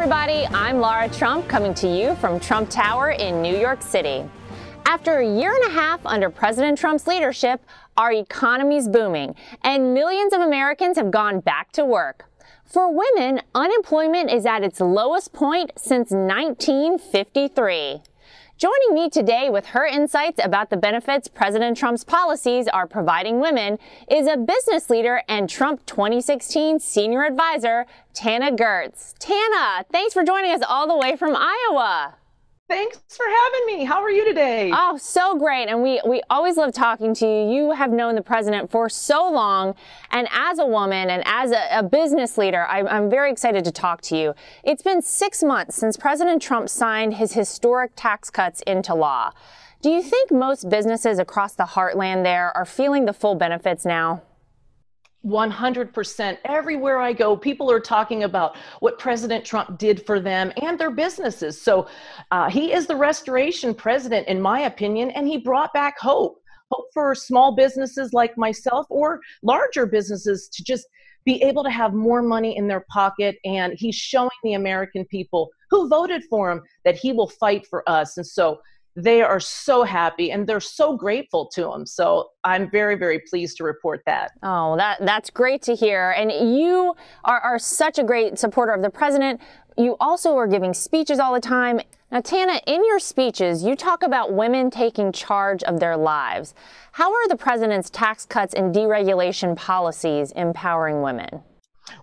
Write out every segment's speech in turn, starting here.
everybody, I'm Lara Trump coming to you from Trump Tower in New York City. After a year and a half under President Trump's leadership, our economy's booming and millions of Americans have gone back to work. For women, unemployment is at its lowest point since 1953. Joining me today with her insights about the benefits President Trump's policies are providing women is a business leader and Trump 2016 senior advisor, Tana Goertz. Tana, thanks for joining us all the way from Iowa. Thanks for having me. How are you today? Oh, so great. And we always love talking to you. You have known the president for so long. And as a woman and as a business leader, I'm very excited to talk to you. It's been 6 months since President Trump signed his historic tax cuts into law. Do you think most businesses across the heartland there are feeling the full benefits now? 100%. Everywhere I go, people are talking about what President Trump did for them and their businesses. So he is the restoration president, in my opinion, and he brought back hope for small businesses like myself or larger businesses to just be able to have more money in their pocket. And he's showing the American people who voted for him that he will fight for us. And so they are so happy and they're so grateful to him. So I'm very, very pleased to report that. Oh, that's great to hear. And you are such a great supporter of the president. You also are giving speeches all the time. Now, Tana, in your speeches, you talk about women taking charge of their lives. How are the president's tax cuts and deregulation policies empowering women?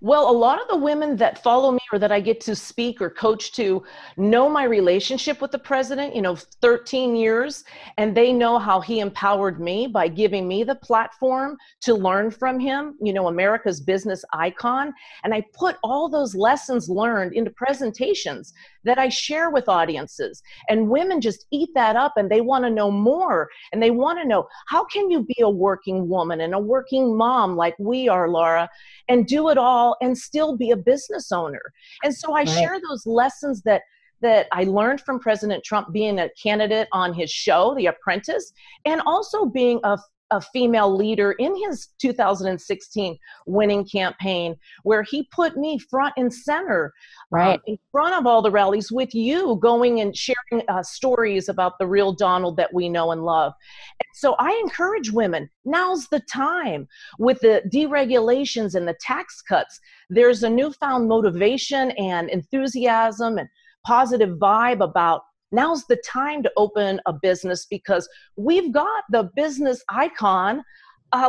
Well, a lot of the women that follow me or that I get to speak or coach to know my relationship with the president, 13 years, and they know how he empowered me by giving me the platform to learn from him, America's business icon. And I put all those lessons learned into presentations that I share with audiences. And women just eat that up and they want to know more. And they want to know, how can you be a working woman and a working mom like we are, Lara, and do it all and still be a business owner? And so I share those lessons that I learned from President Trump being a candidate on his show, The Apprentice, and also being a female leader in his 2016 winning campaign, where he put me front and center, in front of all the rallies with you, going and sharing stories about the real Donald that we know and love. And so I encourage women, now's the time. With the deregulations and the tax cuts, there's a newfound motivation and enthusiasm and positive vibe about now's the time to open a business because we've got the business icon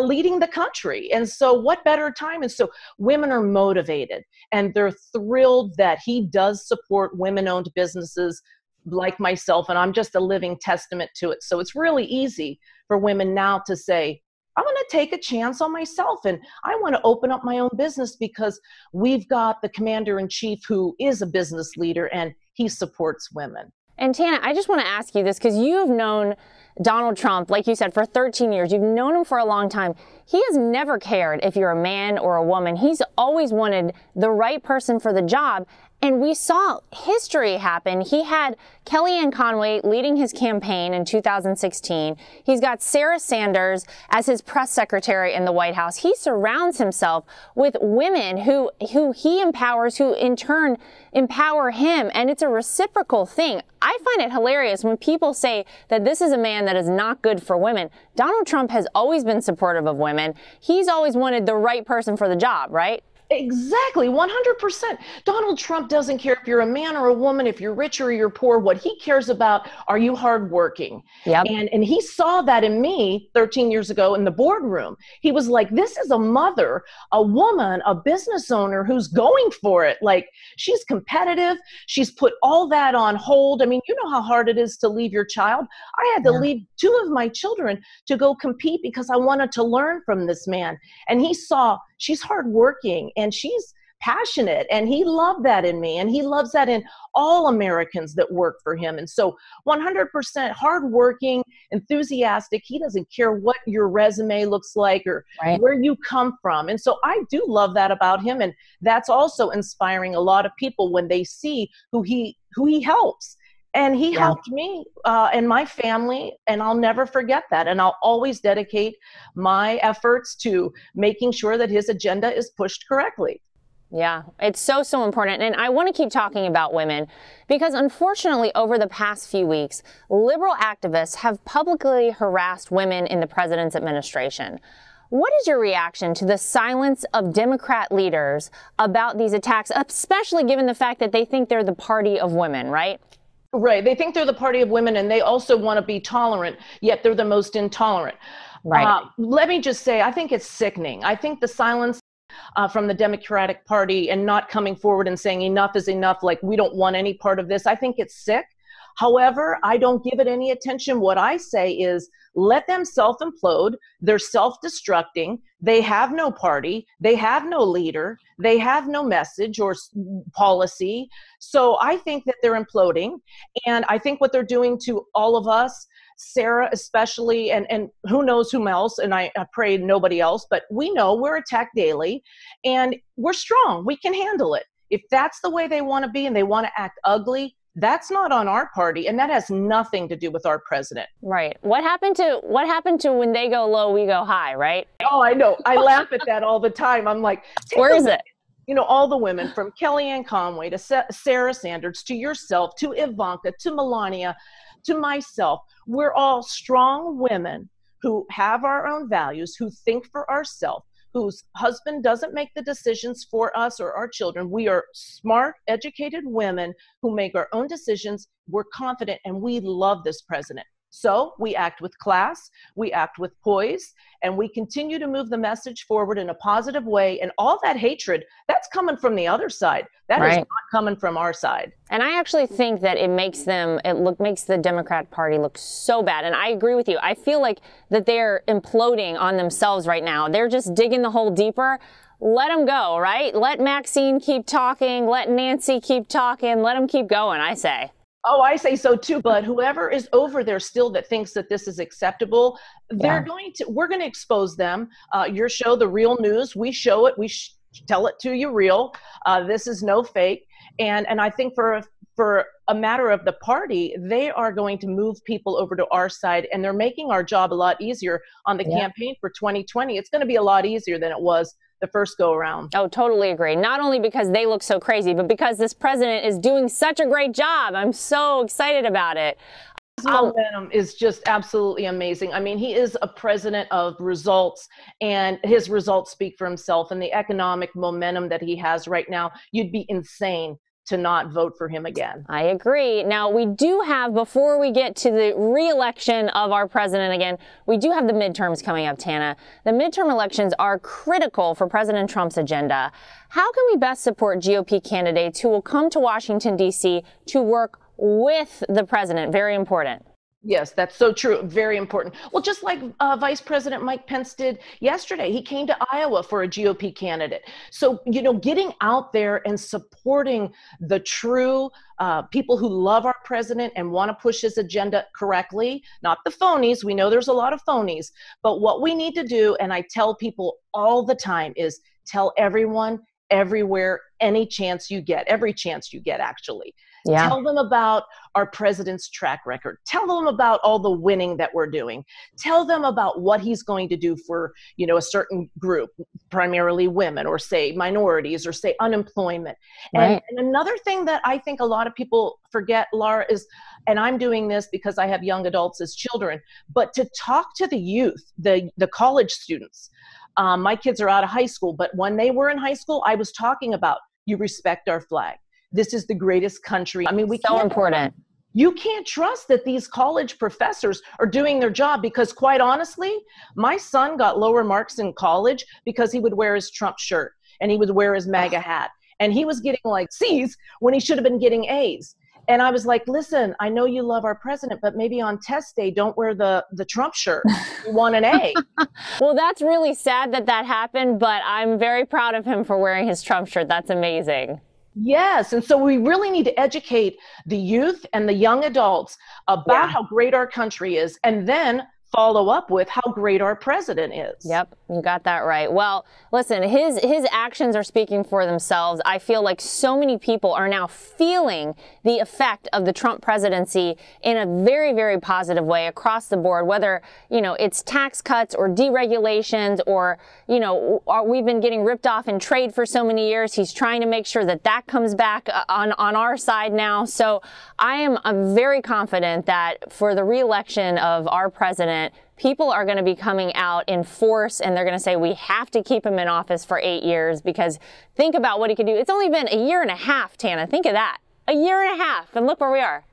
leading the country. And so what better time? And so women are motivated and they're thrilled that he does support women-owned businesses like myself. And I'm just a living testament to it. So it's really easy for women now to say, I'm going to take a chance on myself and I want to open up my own business because we've got the commander-in-chief who is a business leader and he supports women. And Tana, I just want to ask you this because you've known Donald Trump, like you said, for 13 years. You've known him for a long time. He has never cared if you're a man or a woman. He's always wanted the right person for the job. And we saw history happen. He had Kellyanne Conway leading his campaign in 2016. He's got Sarah Sanders as his press secretary in the White House. He surrounds himself with women who he empowers, who in turn empower him. And it's a reciprocal thing. I find it hilarious when people say that this is a man that is not good for women. Donald Trump has always been supportive of women. He's always wanted the right person for the job, right? Exactly, 100%. Donald Trump doesn't care if you're a man or a woman, if you're rich or you're poor. What he cares about, are you hardworking? Yep. And he saw that in me 13 years ago in the boardroom. He was like, this is a mother, a woman, a business owner who's going for it. Like, she's competitive. She's put all that on hold. I mean, you know how hard it is to leave your child. I had to leave 2 of my children to go compete because I wanted to learn from this man. And he saw she's hardworking and she's passionate, and he loved that in me, and he loves that in all Americans that work for him. And so 100% hardworking, enthusiastic. He doesn't care what your resume looks like or where you come from. And so I do love that about him, and that's also inspiring a lot of people when they see who he helps. And he helped me and my family, and I'll never forget that. And I'll always dedicate my efforts to making sure that his agenda is pushed correctly. Yeah, it's so, so important. And I want to keep talking about women because unfortunately, over the past few weeks, liberal activists have publicly harassed women in the president's administration. What is your reaction to the silence of Democrat leaders about these attacks, especially given the fact that they think they're the party of women, right? Right. They think they're the party of women, and they also want to be tolerant, yet they're the most intolerant. Right. Let me just say, I think it's sickening. I think the silence from the Democratic Party and not coming forward and saying enough is enough, like we don't want any part of this, I think it's sick. However, I don't give it any attention. What I say is let them self-implode. They're self-destructing. They have no party. They have no leader. They have no message or policy. So I think that they're imploding. And I think what they're doing to all of us, Sarah especially, and who knows whom else, and I pray nobody else, but we know we're attacked daily and we're strong. We can handle it. If that's the way they want to be and they want to act ugly, that's not on our party, and that has nothing to do with our president. Right. What happened to when they go low, we go high, right? Oh, I know. I laugh at that all the time. I'm like, where is it? You know, all the women from Kellyanne Conway to Sarah Sanders to yourself to Ivanka to Melania to myself. We're all strong women who have our own values, who think for ourselves, whose husband doesn't make the decisions for us or our children. We are smart, educated women who make our own decisions. We're confident, and we love this president. So we act with class, we act with poise, and we continue to move the message forward in a positive way. And all that hatred, that's coming from the other side. That is not coming from our side. And I actually think that it makes the Democrat Party look so bad. And I agree with you. I feel like that they're imploding on themselves right now. They're just digging the hole deeper. Let them go, right? Let Maxine keep talking. Let Nancy keep talking. Let them keep going, I say. Oh, I say so too. But whoever is over there still that thinks that this is acceptable, we're going to expose them. Your show, The Real News, we show it. We tell it to you real. This is no fake. And I think for a matter of the party, they are going to move people over to our side, and they're making our job a lot easier on the campaign for 2020. It's going to be a lot easier than it was the first go around. Oh, totally agree. Not only because they look so crazy, but because this president is doing such a great job. I'm so excited about it. His momentum is just absolutely amazing. I mean, he is a president of results, and his results speak for himself, and the economic momentum that he has right now, you'd be insane to not vote for him again. I agree. Now, we do have, before we get to the re-election of our president again, we do have the midterms coming up, Tana. The midterm elections are critical for President Trump's agenda. How can we best support GOP candidates who will come to Washington, D.C. to work with the president? Very important. Yes, that's so true. Very important. Well, just like Vice President Mike Pence did yesterday, he came to Iowa for a GOP candidate. So, you know, getting out there and supporting the true people who love our president and want to push his agenda correctly, not the phonies. We know there's a lot of phonies, but what we need to do, and I tell people all the time, is tell everyone, everywhere, any chance you get, every chance you get, actually. Yeah. Tell them about our president's track record. Tell them about all the winning that we're doing. Tell them about what he's going to do for, you know, a certain group, primarily women, or say minorities, or say unemployment. Right. And another thing that I think a lot of people forget, Lara, is, and I'm doing this because I have young adults as children, but to talk to the youth, the college students. My kids are out of high school, but when they were in high school, I was talking about, you respect our flag. This is the greatest country. I mean, so important. You can't trust that these college professors are doing their job, because quite honestly, my son got lower marks in college because he would wear his Trump shirt and he would wear his MAGA hat, and he was getting like C's when he should have been getting A's. And I was like, listen, I know you love our president, but maybe on test day, don't wear the Trump shirt. You want an A. Well, that's really sad that that happened, but I'm very proud of him for wearing his Trump shirt. That's amazing. Yes. And so we really need to educate the youth and the young adults about how great our country is, and then follow up with how great our president is. Yep, you got that right. Well, listen, his actions are speaking for themselves. I feel like so many people are now feeling the effect of the Trump presidency in a very, very positive way across the board, whether, it's tax cuts or deregulations or, we've been getting ripped off in trade for so many years. He's trying to make sure that that comes back on our side now. So I am very confident that for the re-election of our president, people are going to be coming out in force, and they're going to say we have to keep him in office for 8 years, because think about what he could do. It's only been a year and a half, Tana. Think of that. A year and a half, and look where we are.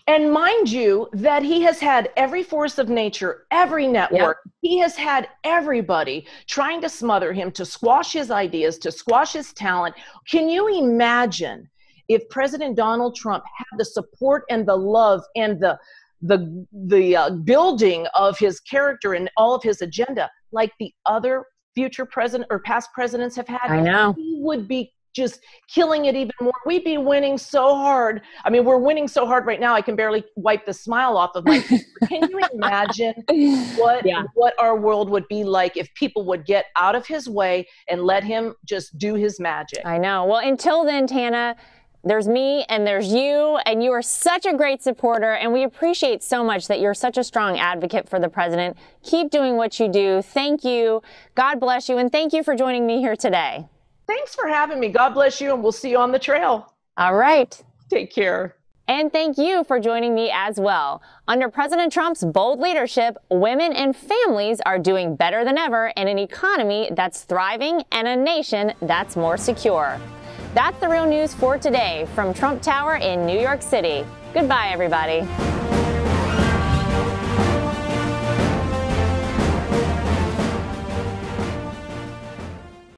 And mind you that he has had every force of nature, every network. Yep. He has had everybody trying to smother him, to squash his ideas, to squash his talent. Can you imagine if President Donald Trump had the support and the love and the building of his character and all of his agenda like the other future president or past presidents have had? I know. He would be just killing it even more. We'd be winning so hard. I mean, we're winning so hard right now, I can barely wipe the smile off of my face. Can you imagine what our world would be like if people would get out of his way and let him just do his magic? I know. Well, until then, Tana, there's me and there's you, and you are such a great supporter, and we appreciate so much that you're such a strong advocate for the president. Keep doing what you do. Thank you. God bless you, and thank you for joining me here today. Thanks for having me. God bless you, and we'll see you on the trail. All right. Take care. And thank you for joining me as well. Under President Trump's bold leadership, women and families are doing better than ever in an economy that's thriving and a nation that's more secure. That's the real news for today from Trump Tower in New York City. Goodbye, everybody.